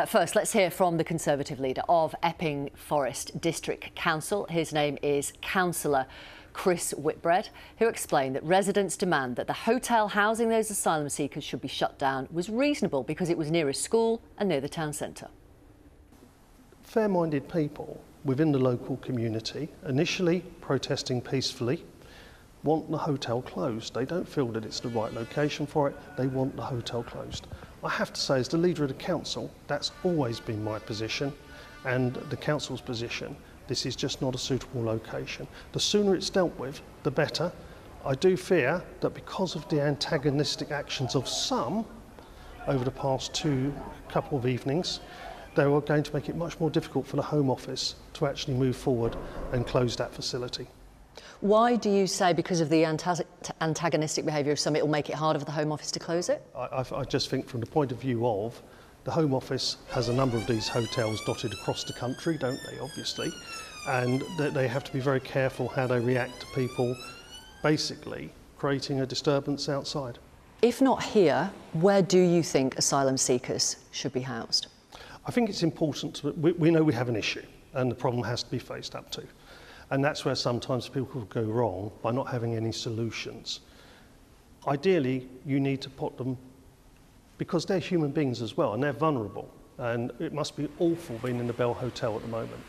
First, let's hear from the Conservative leader of Epping Forest District Council. His name is Councillor Chris Whitbread, who explained that residents' demand that the hotel housing those asylum seekers should be shut down was reasonable because it was near a school and near the town centre. Fair-minded people within the local community, initially protesting peacefully, want the hotel closed. They don't feel that it's the right location for it. They want the hotel closed. I have to say, as the leader of the council, that's always been my position and the council's position. This is just not a suitable location. The sooner it's dealt with, the better. I do fear that because of the antagonistic actions of some over the past couple of evenings, they are going to make it much more difficult for the Home Office to actually move forward and close that facility. Why do you say because of the antagonistic behaviour of some it will make it harder for the Home Office to close it? I just think from the point of view of the Home Office has a number of these hotels dotted across the country, don't they, obviously, and they have to be very careful how they react to people basically creating a disturbance outside. If not here, where do you think asylum seekers should be housed? I think it's important, we know we have an issue and the problem has to be faced up to. And that's where sometimes people go wrong by not having any solutions. Ideally, you need to put them, because they're human beings as well and they're vulnerable. And it must be awful being in the Bell Hotel at the moment.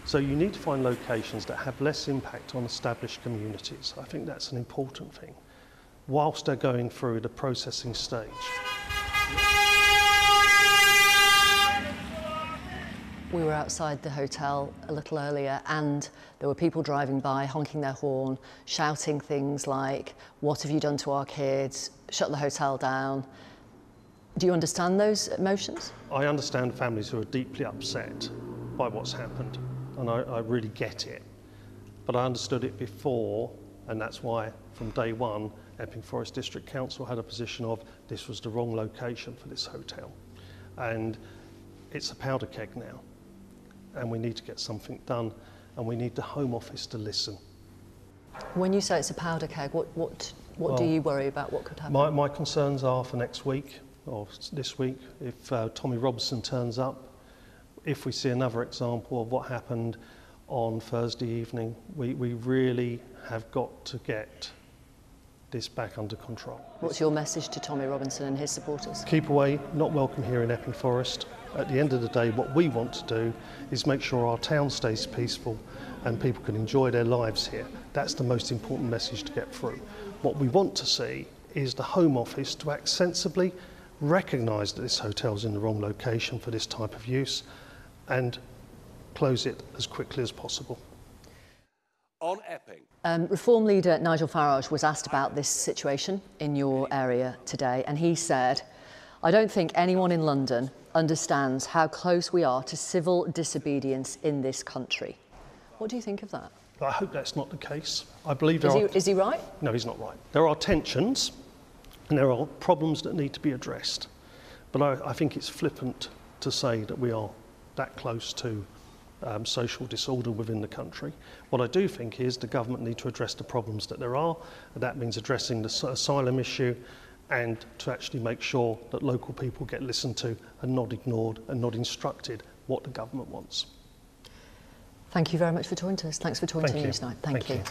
So you need to find locations that have less impact on established communities. I think that's an important thing, whilst they're going through the processing stage. We were outside the hotel a little earlier and there were people driving by, honking their horn, shouting things like, "What have you done to our kids? Shut the hotel down." Do you understand those emotions? I understand families who are deeply upset by what's happened, and I really get it. But I understood it before, and that's why from day one, Epping Forest District Council had a position of this was the wrong location for this hotel. And it's a powder keg now. And we need to get something done, and we need the Home Office to listen. When you say it's a powder keg, what do you worry about? What could happen? My concerns are for next week, or this week, if Tommy Robinson turns up, if we see another example of what happened on Thursday evening, we really have got to get this back under control. What's your message to Tommy Robinson and his supporters? Keep away, not welcome here in Epping Forest. At the end of the day, what we want to do is make sure our town stays peaceful and people can enjoy their lives here. That's the most important message to get through. What we want to see is the Home Office to act sensibly, recognise that this hotel's in the wrong location for this type of use and close it as quickly as possible. On Epping. Reform leader Nigel Farage was asked about this situation in your area today, and he said, "I don't think anyone in London understands how close we are to civil disobedience in this country." What do you think of that? I hope that's not the case. I believe Is he right? No, he's not right. There are tensions and there are problems that need to be addressed. But I think it's flippant to say that we are that close to social disorder within the country. What I do think is the government need to address the problems that there are, and that means addressing the asylum issue and to actually make sure that local people get listened to and not ignored and not instructed what the government wants. Thank you very much for talking to us. Thanks for talking to me you. tonight. Thank you.